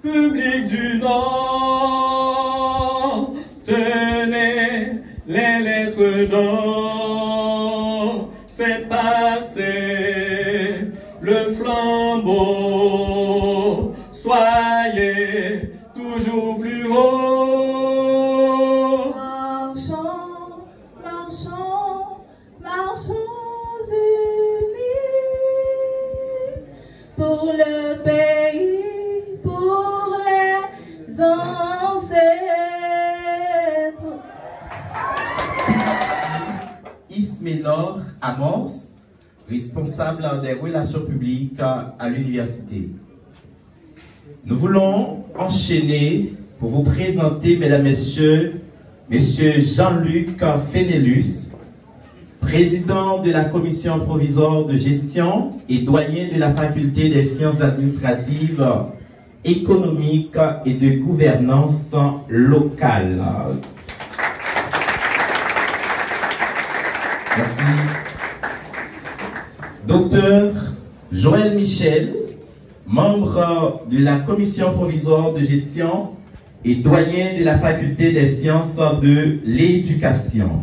public du Nord, tenez les lettres d'or, faites passer le flambeau, soyez toujours plus haut. Marchons, marchons, marchons unis pour le pays, pour les ancêtres. Isménor Amos, responsable des relations publiques à l'université. Nous voulons enchaîner pour vous présenter, mesdames, messieurs, Monsieur Jean-Luc Fénélus, président de la commission provisoire de gestion et doyen de la faculté des sciences administratives, économiques et de gouvernance locale. Merci. Docteur Joël Michel, membre de la commission provisoire de gestion et doyen de la faculté des sciences de l'éducation.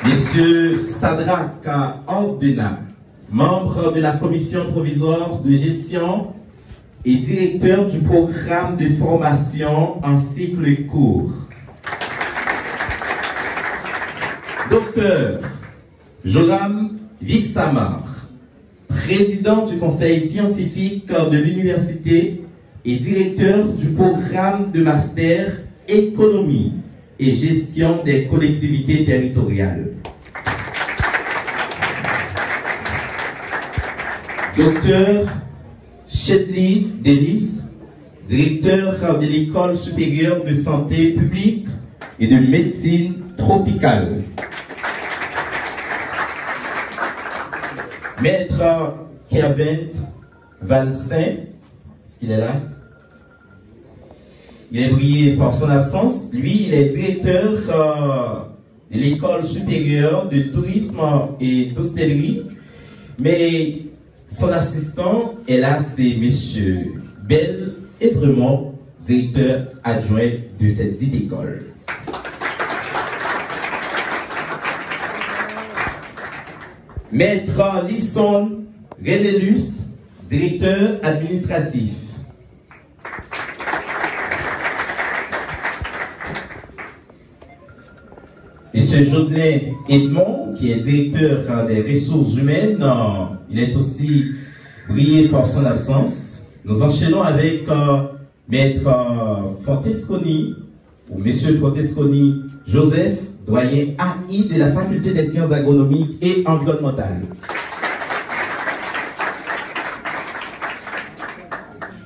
Monsieur Sadrak Ordena, membre de la commission provisoire de gestion et directeur du programme de formation en cycle court. Docteur Joram Vixamar, président du conseil scientifique de l'université et directeur du programme de master économie et gestion des collectivités territoriales. Docteur Shedley Delis, directeur de l'école supérieure de santé publique et de médecine tropicale. Maître Kevin Valsin, est-ce qu'il est là? Il est brillé par son absence. Lui, il est directeur de l'école supérieure de tourisme et d'hostellerie. Mais son assistant est là, c'est Monsieur Bell, et vraiment directeur adjoint de cette dite école. Maître Lisson Renelus, directeur administratif. Monsieur Jodelin Edmond, qui est directeur des ressources humaines, il est aussi brillé par son absence. Nous enchaînons avec Maître Fortesconi, ou Monsieur Fortesconi Joseph, doyen AI de la faculté des sciences agronomiques et environnementales.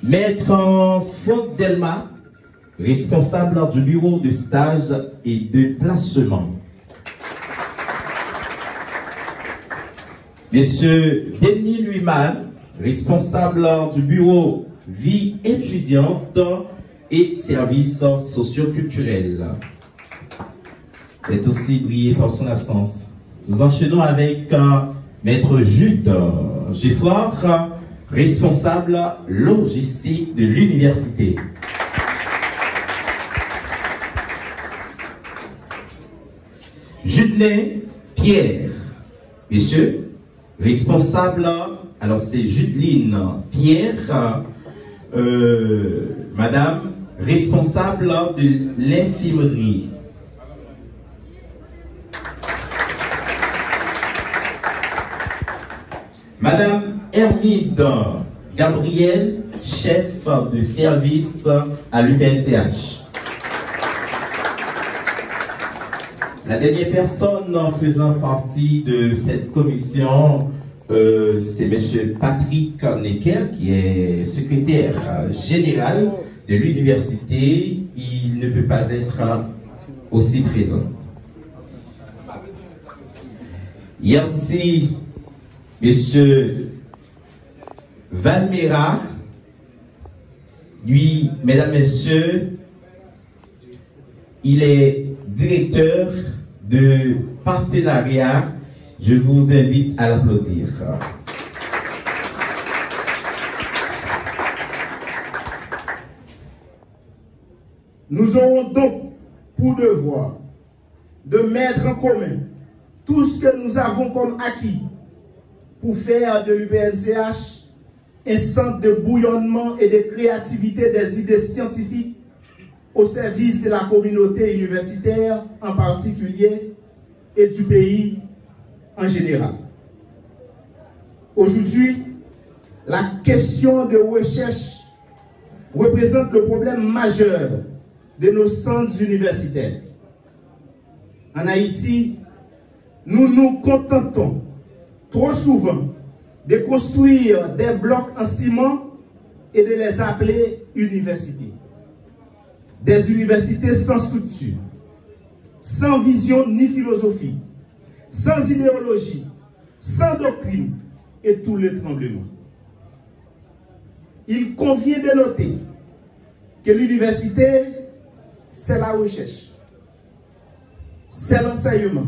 Maître Franck Delma, responsable du bureau de stage et de placement. Monsieur Denis Luyman, responsable du bureau vie étudiante et services socioculturels. Il est aussi brillé par son absence. Nous enchaînons avec Maître Jude Giffard, responsable logistique de l'université. Judelin Pierre, messieurs, responsable, alors c'est Judeline Pierre, madame, responsable de l'infirmerie. Madame Hermide Gabriel, chef de service à l'UPNCH. La dernière personne faisant partie de cette commission, c'est M. Patrick Necker, qui est secrétaire général de l'université. Il ne peut pas être aussi présent. Il y a aussi M. Valmera, lui, mesdames, messieurs, il est directeur de partenariat. Je vous invite à l'applaudir. Nous aurons donc pour devoir de mettre en commun tout ce que nous avons comme acquis pour faire de l'UPNCH un centre de bouillonnement et de créativité des idées scientifiques au service de la communauté universitaire en particulier et du pays en général. Aujourd'hui, la question de recherche représente le problème majeur de nos centres universitaires. En Haïti, nous nous contentons trop souvent de construire des blocs en ciment et de les appeler universités. Des universités sans structure, sans vision ni philosophie, sans idéologie, sans doctrine et tout le tremblement. Il convient de noter que l'université, c'est la recherche, c'est l'enseignement,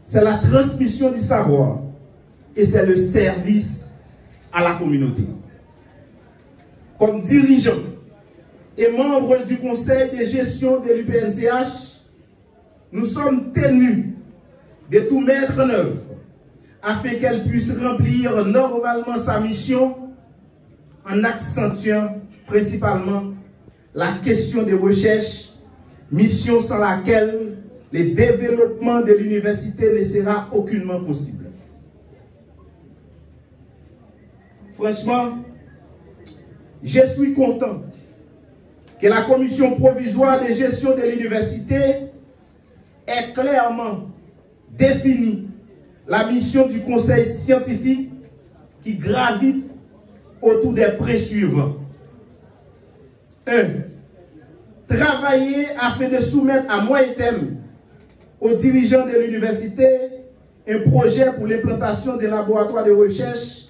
c'est la transmission du savoir et c'est le service à la communauté. Comme dirigeant et membre du conseil de gestion de l'UPNCH, nous sommes tenus de tout mettre en œuvre afin qu'elle puisse remplir normalement sa mission en accentuant principalement la question des recherches, mission sans laquelle le développement de l'université ne sera aucunement possible. Franchement, je suis content que la commission provisoire de gestion de l'université ait clairement défini la mission du conseil scientifique qui gravite autour des points suivants. 1. Travailler afin de soumettre à moyen terme aux dirigeants de l'université un projet pour l'implantation des laboratoires de recherche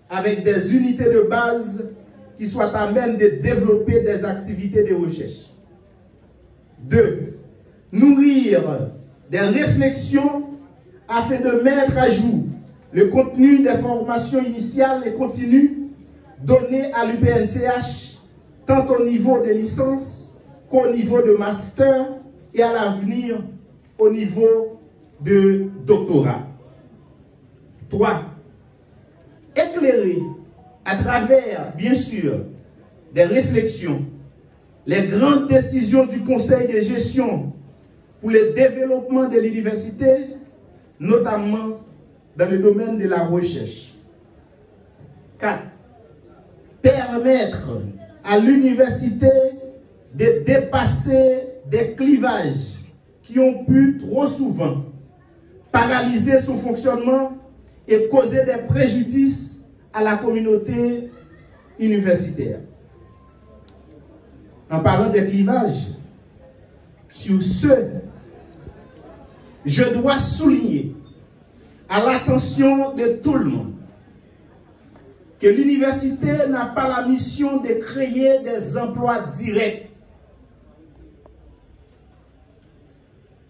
avec des unités de base qui soient à même de développer des activités de recherche. 2. Nourrir des réflexions afin de mettre à jour le contenu des formations initiales et continues données à l'UPNCH, tant au niveau de licence qu'au niveau de master et à l'avenir au niveau de doctorat. 3. Éclairer à travers, bien sûr, des réflexions, les grandes décisions du conseil de gestion pour le développement de l'université, notamment dans le domaine de la recherche. 4. Permettre à l'université de dépasser des clivages qui ont pu trop souvent paralyser son fonctionnement et causer des préjudices à la communauté universitaire. En parlant des clivages, sur ce, je dois souligner à l'attention de tout le monde que l'université n'a pas la mission de créer des emplois directs.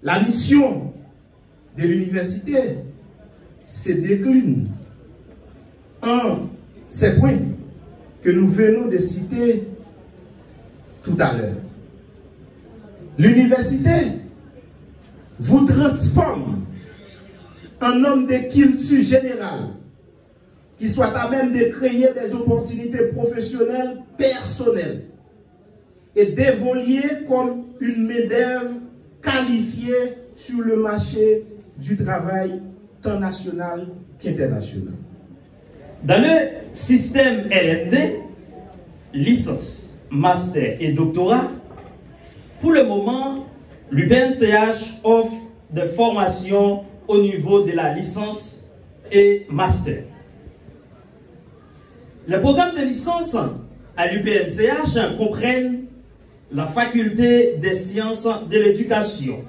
La mission de l'université se décline en ces points que nous venons de citer tout à l'heure. L'université vous transforme en homme de culture générale qui soit à même de créer des opportunités professionnelles personnelles et d'évoluer comme une main-d'œuvre qualifiée sur le marché du travail tant national qu'international. Dans le système LMD, licence, master et doctorat, pour le moment, l'UPNCH offre des formations au niveau de la licence et master. Les programmes de licence à l'UPNCH comprennent la faculté des sciences de l'éducation,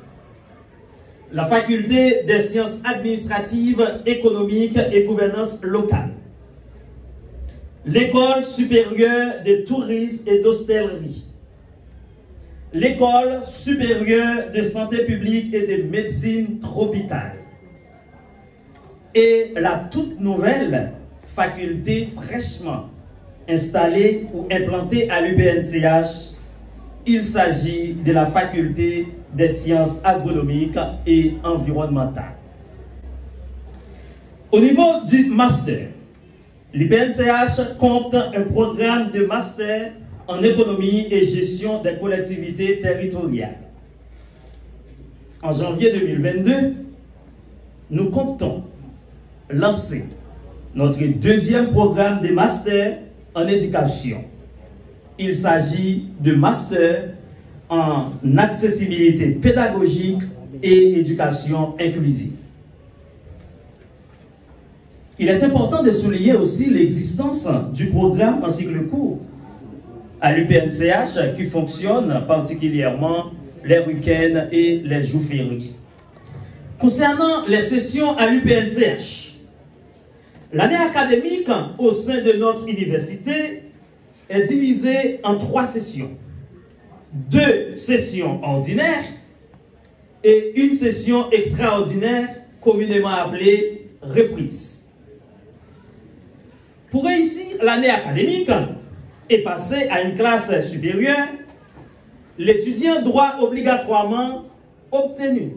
la faculté des sciences administratives, économiques et gouvernance locale, l'école supérieure de tourisme et d'hôtellerie, l'école supérieure de santé publique et de médecine tropicale, et la toute nouvelle faculté fraîchement installée ou implantée à l'UPNCH, il s'agit de la faculté des sciences agronomiques et environnementales. Au niveau du master, l'UPNCH compte un programme de master en économie et gestion des collectivités territoriales. En janvier 2022, nous comptons lancer notre deuxième programme de master en éducation. Il s'agit de master en accessibilité pédagogique et éducation inclusive. Il est important de souligner aussi l'existence du programme en cycle court à l'UPNCH qui fonctionne particulièrement les week-ends et les jours fériés. Concernant les sessions à l'UPNCH, l'année académique au sein de notre université est divisée en 3 sessions. 2 sessions ordinaires et une session extraordinaire communément appelée reprise. Pour réussir l'année académique et passer à une classe supérieure, l'étudiant doit obligatoirement obtenir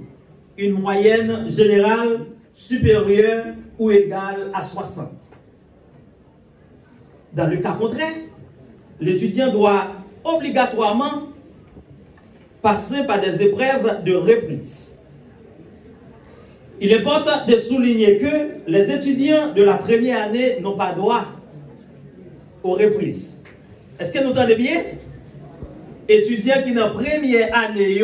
une moyenne générale supérieure ou égale à 60. Dans le cas contraire, l'étudiant doit obligatoirement passer par des épreuves de reprise. Il importe de souligner que les étudiants de la première année n'ont pas droit aux reprises. Est-ce que nous entendez bien? Étudiants qui dans la première année,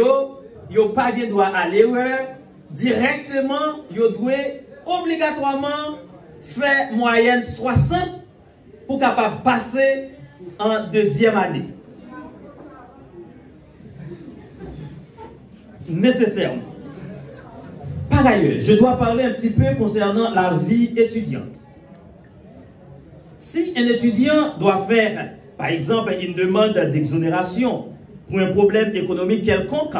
ils n'ont pas de droit à l'erreur. Directement, ils doivent obligatoirement faire moyenne 60 pour capable passer en deuxième année. Nécessairement. Par ailleurs, je dois parler un petit peu concernant la vie étudiante. Si un étudiant doit faire, par exemple, une demande d'exonération pour un problème économique quelconque,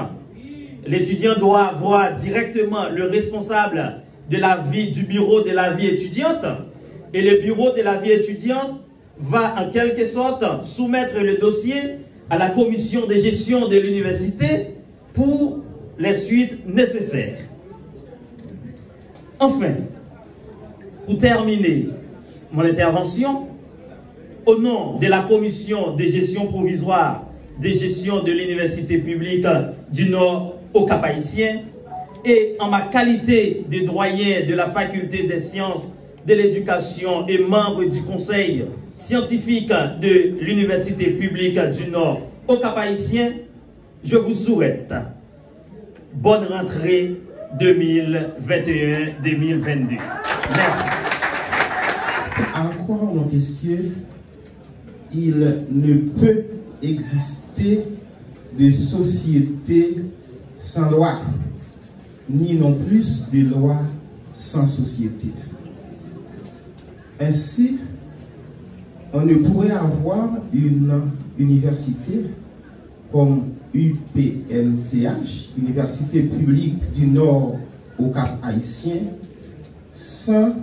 l'étudiant doit voir directement le responsable de la vie, du bureau de la vie étudiante, et le bureau de la vie étudiante va en quelque sorte soumettre le dossier à la commission de gestion de l'université pour les suites nécessaires. Enfin, pour terminer mon intervention, au nom de la commission de gestion provisoire de gestion de l'université publique du Nord au Cap-Haïtien et en ma qualité de doyen de la faculté des sciences de l'éducation et membre du conseil scientifique de l'université publique du Nord au Cap-Haïtien, je vous souhaite bonne rentrée 2021-2022. Merci. En quoi, Montesquieu, il ne peut exister de société sans loi, ni non plus de loi sans société. Ainsi, on ne pourrait avoir une université comme UPNCH, Université publique du Nord au Cap-Haïtien, sans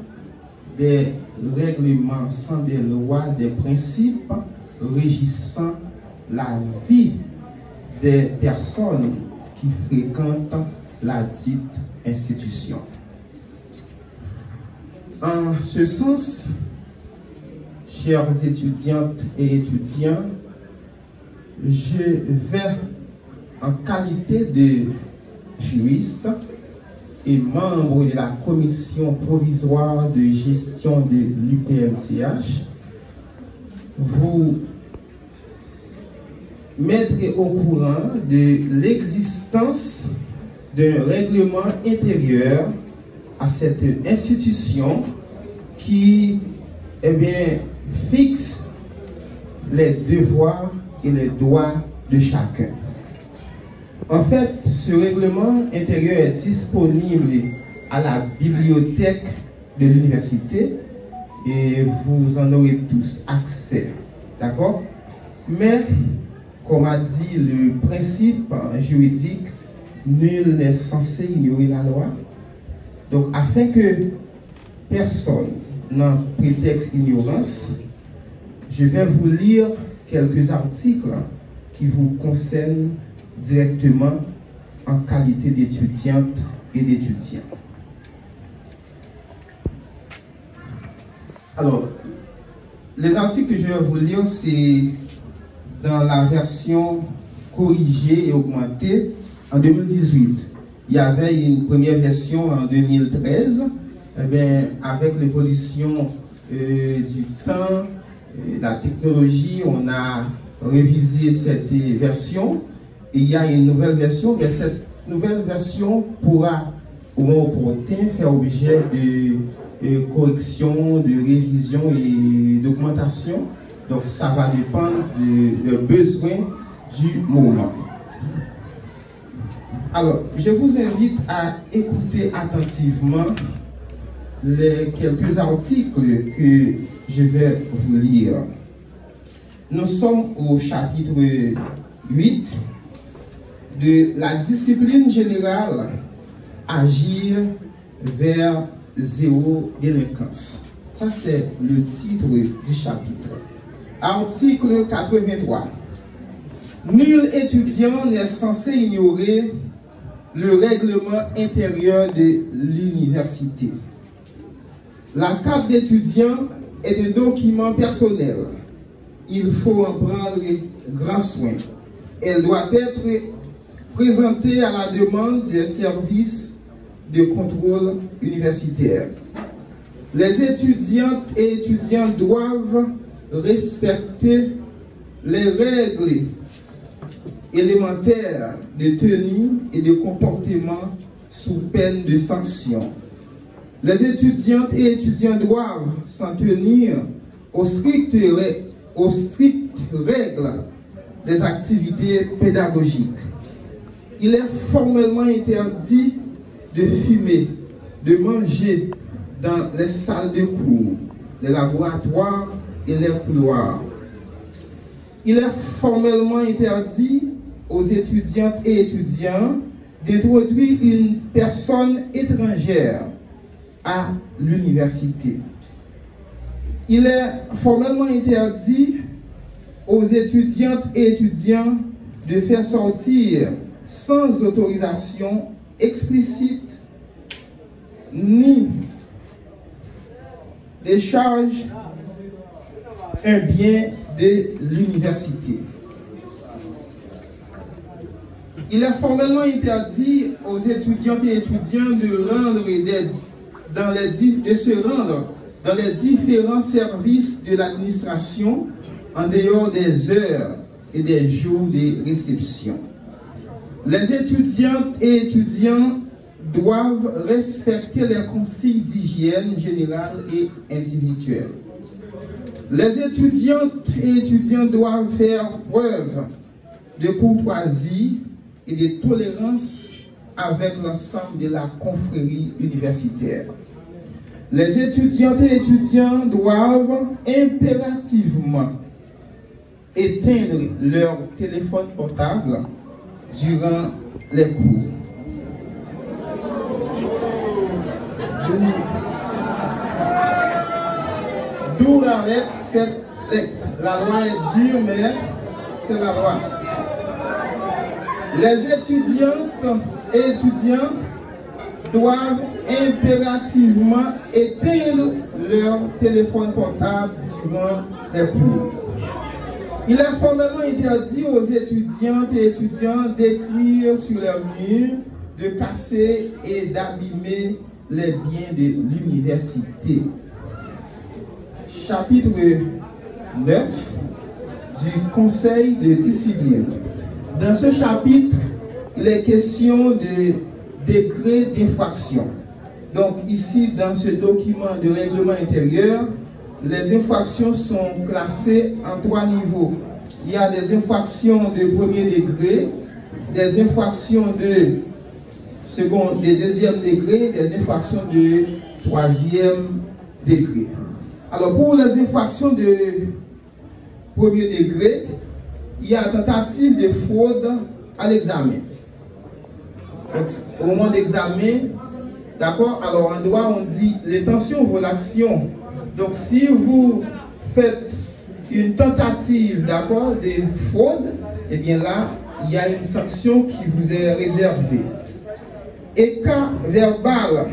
des règlements, sans des lois, des principes régissant la vie des personnes qui fréquentent la dite institution. En ce sens, chères étudiantes et étudiants, je vais, en qualité de juriste et membre de la commission provisoire de gestion de l'UPNCH, vous mettre au courant de l'existence d'un règlement intérieur à cette institution qui fixe les devoirs et les droits de chacun. En fait, ce règlement intérieur est disponible à la bibliothèque de l'université et vous en aurez tous accès. D'accord? Mais, comme a dit le principe juridique, nul n'est censé ignorer la loi. Donc, afin que personne n'en prétexte ignorance, je vais vous lire quelques articles qui vous concernent directement en qualité d'étudiante et d'étudiant. Alors, les articles que je vais vous lire, c'est dans la version corrigée et augmentée en 2018. Il y avait une première version en 2013. Eh bien, avec l'évolution du temps, la technologie, on a révisé cette version. Et il y a une nouvelle version, mais cette nouvelle version pourra, au moment opportun, faire objet de correction, de révision et d'augmentation. Donc, ça va dépendre des besoins du moment. Alors, je vous invite à écouter attentivement les quelques articles que je vais vous lire. Nous sommes au chapitre 8 de la discipline générale Agir vers zéro délinquance. Ça, c'est le titre du chapitre. Article 83. Nul étudiant n'est censé ignorer le règlement intérieur de l'université. La carte d'étudiant est un document personnel. Il faut en prendre grand soin. Elle doit être présentée à la demande des services de contrôle universitaire. Les étudiantes et étudiants doivent respecter les règles élémentaires de tenue et de comportement sous peine de sanction. Les étudiantes et étudiants doivent s'en tenir aux strictes règles des activités pédagogiques. Il est formellement interdit de fumer, de manger dans les salles de cours, les laboratoires et les couloirs. Il est formellement interdit aux étudiantes et étudiants d'introduire une personne étrangère à l'université. Il est formellement interdit aux étudiantes et étudiants de faire sortir sans autorisation explicite ni décharge un bien de l'université. Il est formellement interdit aux étudiantes et étudiants de se rendre dans les différents services de l'administration en dehors des heures et des jours de réception. Les étudiantes et étudiants doivent respecter les consignes d'hygiène générale et individuelle. Les étudiantes et étudiants doivent faire preuve de courtoisie et de tolérance avec l'ensemble de la confrérie universitaire. Les étudiantes et étudiants doivent impérativement éteindre leur téléphone portable durant les cours. D'où la lettre, cette texte. La loi est dure, mais c'est la loi. Les étudiantes et étudiants doivent impérativement éteindre leur téléphone portable durant les cours. Il est formellement interdit aux étudiantes et étudiants d'écrire sur leurs murs, de casser et d'abîmer les biens de l'université. Chapitre 9 du Conseil de discipline. Dans ce chapitre, il est question de décret d'infraction. Donc ici, dans ce document de règlement intérieur, les infractions sont classées en 3 niveaux. Il y a des infractions de premier degré, des infractions de second et deuxième degré, des infractions de troisième degré. Alors pour les infractions de premier degré, il y a tentative de fraude à l'examen. Au moment d'examen, d'accord, alors en droit on dit l'intention vaut l'action. Donc si vous faites une tentative, d'accord, de fraude, eh bien là, il y a une sanction qui vous est réservée. Écart verbal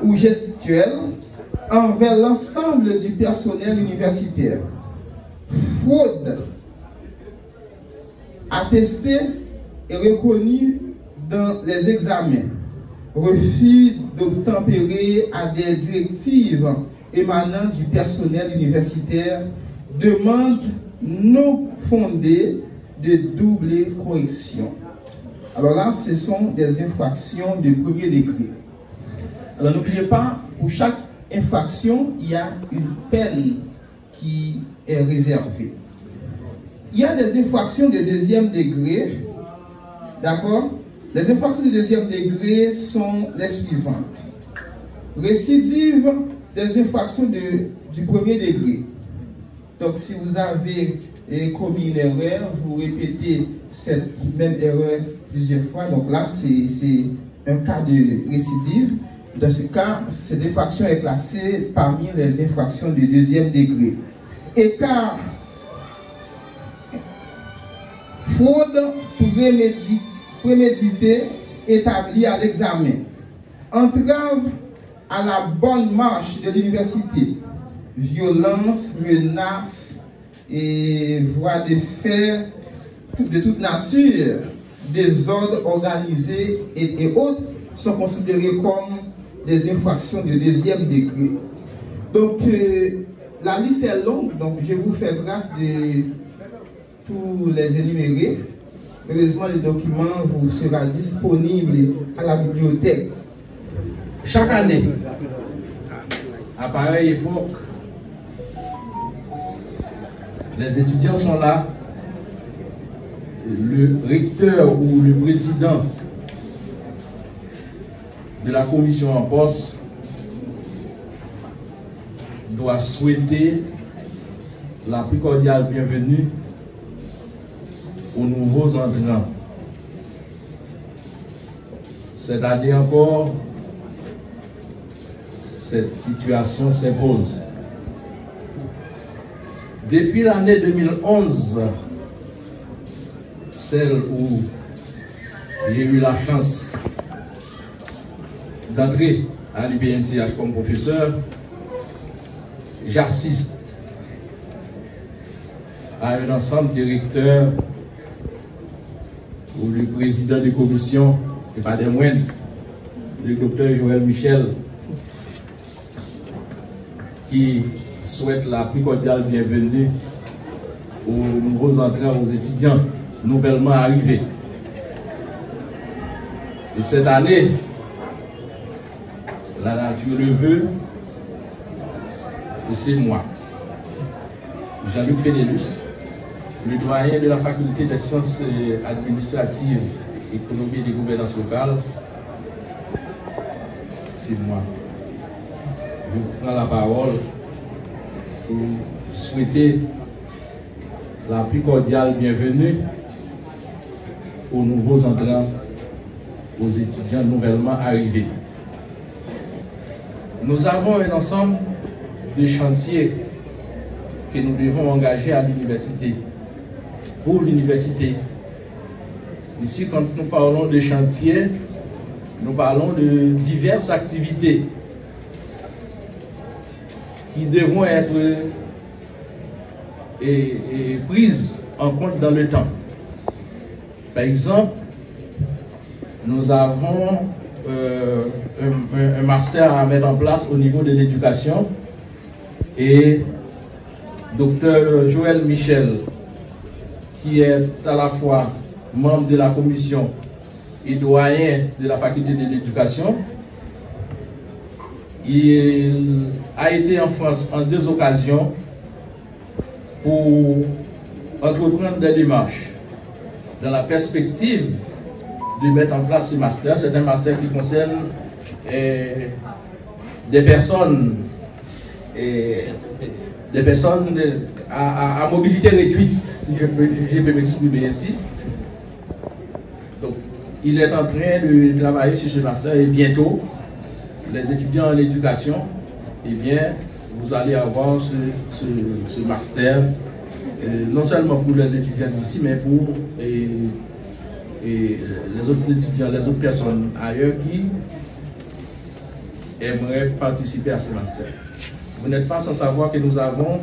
ou gestuel envers l'ensemble du personnel universitaire. Fraude attestée et reconnue dans les examens. Refus d'obtempérer à des directives émanant du personnel universitaire. Demande non fondée de double correction. Alors là, ce sont des infractions de premier degré. Alors n'oubliez pas, pour chaque infraction, il y a une peine qui est réservée. Il y a des infractions de deuxième degré, d'accord? Les infractions de deuxième degré sont les suivantes. Récidive des infractions du premier degré. Donc si vous avez commis une erreur, vous répétez cette même erreur plusieurs fois. Donc là, c'est un cas de récidive. Dans ce cas, cette infraction est classée parmi les infractions de deuxième degré. Écart, fraude préméditée établie à l'examen. Entrave à la bonne marche de l'université. Violence, menaces et voies de fait de toute nature, désordre organisé et autres sont considérés comme des infractions de deuxième degré. Donc la liste est longue, donc je vous fais grâce de tous les énumérer. Heureusement, le document vous sera disponible à la bibliothèque. Chaque année, à pareille époque, les étudiants sont là, le recteur ou le président de la commission en poste doit souhaiter la plus cordiale bienvenue aux nouveaux entrants. Cette année encore, cette situation s'impose. Depuis l'année 2011, celle où j'ai eu la chance d'entrer à l'UPNCH comme professeur, j'assiste à un ensemble de directeurs ou le président de commission, ce n'est pas des moindres, le docteur Joël Michel, qui souhaite la plus cordiale bienvenue aux nouveaux entrants, aux étudiants nouvellement arrivés. Et cette année, la nature le veut, et c'est moi, Jean-Luc Fénélus, le doyen de la faculté des sciences administratives, économie et gouvernance locale. C'est moi. Je prends la parole pour souhaiter la plus cordiale bienvenue aux nouveaux entrants, aux étudiants nouvellement arrivés. Nous avons un ensemble de chantiers que nous devons engager à l'université, pour l'université. Ici, quand nous parlons de chantiers, nous parlons de diverses activités qui devront être prises en compte dans le temps. Par exemple, nous avons un master à mettre en place au niveau de l'éducation et Dr Joël Michel, qui est à la fois membre de la commission et doyen de la faculté de l'éducation. Il a été en France en 2 occasions pour entreprendre des démarches dans la perspective de mettre en place ce master. C'est un master qui concerne des personnes à mobilité réduite, si je peux m'exprimer ainsi. Donc, il est en train de travailler sur ce master et bientôt, les étudiants en éducation, eh bien, vous allez avoir ce master non seulement pour les étudiants d'ici, mais pour les autres étudiants, les autres personnes ailleurs qui aimeraient participer à ce master. Vous n'êtes pas sans savoir que nous avons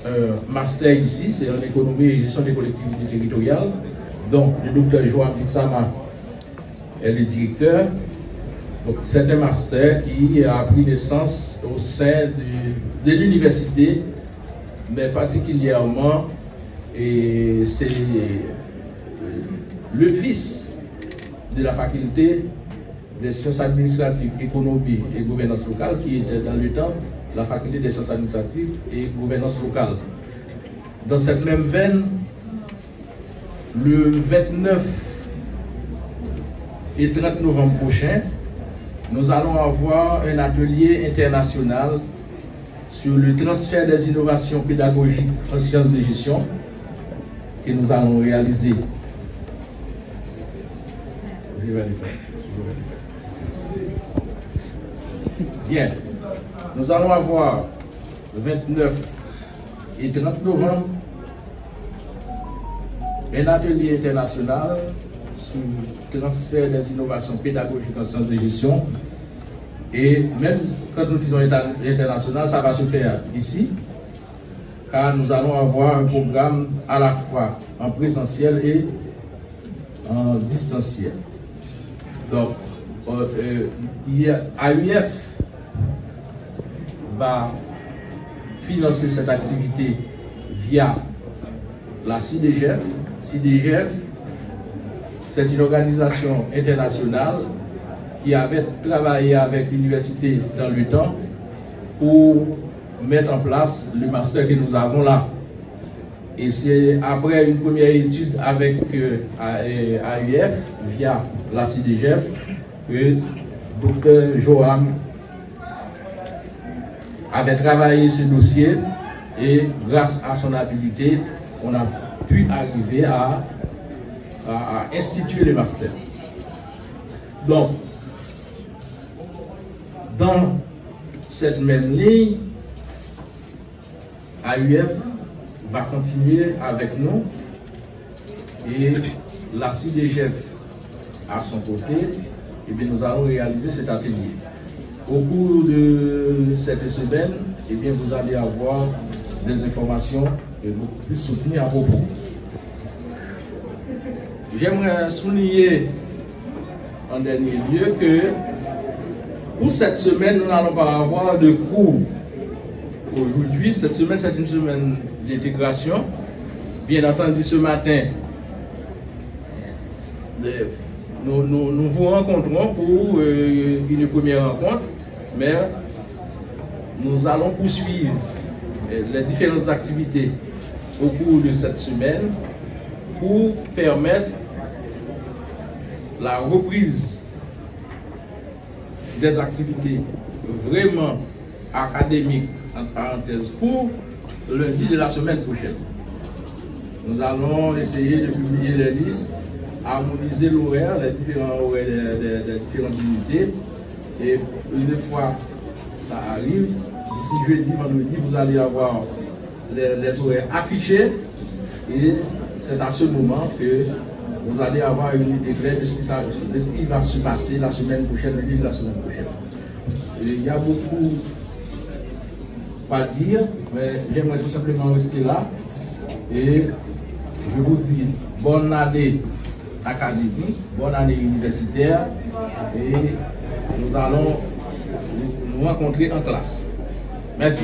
un master ici, c'est en économie et gestion des collectivités territoriales, donc le docteur Joam Dixama est le directeur. Donc c'est un master qui a pris naissance au sein de l'université, mais particulièrement, c'est le fils de la faculté des sciences administratives, économie et gouvernance locale, qui était dans le temps la faculté des sciences administratives et gouvernance locale. Dans cette même veine, le 29 et 30 novembre prochain, nous allons avoir un atelier international sur le transfert des innovations pédagogiques en sciences de gestion que nous allons réaliser. Je vais le faire. Bien. Nous allons avoir le 29 et 30 novembre un atelier international sur le transfert des innovations pédagogiques en sciences de gestion. Et même quand nous disons international, ça va se faire ici, car nous allons avoir un programme à la fois en présentiel et en distanciel. Donc, AUF va financer cette activité via la CIDGF. CIDGF, c'est une organisation internationale qui avait travaillé avec l'université dans le temps pour mettre en place le master que nous avons là. Et c'est après une première étude avec AUF via la CIDGF que Dr Joam avait travaillé ce dossier et grâce à son habileté, on a pu arriver à instituer le master. Donc, dans cette même ligne, AUF va continuer avec nous et la CIDGF à son côté, et bien nous allons réaliser cet atelier. Au cours de cette semaine, et bien vous allez avoir des informations beaucoup plus soutenues à propos. J'aimerais souligner en dernier lieu que pour cette semaine, nous n'allons pas avoir de cours. Aujourd'hui, cette semaine, c'est une semaine d'intégration. Bien entendu, ce matin, nous vous rencontrons pour une première rencontre, mais nous allons poursuivre les différentes activités au cours de cette semaine pour permettre la reprise des activités vraiment académiques, en parenthèse, pour lundi de la semaine prochaine. Nous allons essayer de publier les listes, harmoniser l'horaire, les différents horaires des différentes unités. Et une fois ça arrive, d'ici jeudi, vendredi, vous allez avoir les horaires affichés. Et c'est à ce moment que vous allez avoir une idée claire de ce qui va se passer la semaine prochaine, le début de la semaine prochaine. Et il y a beaucoup à dire, mais j'aimerais tout simplement rester là. Et je vous dis bonne année académique, bonne année universitaire, et nous allons nous rencontrer en classe. Merci.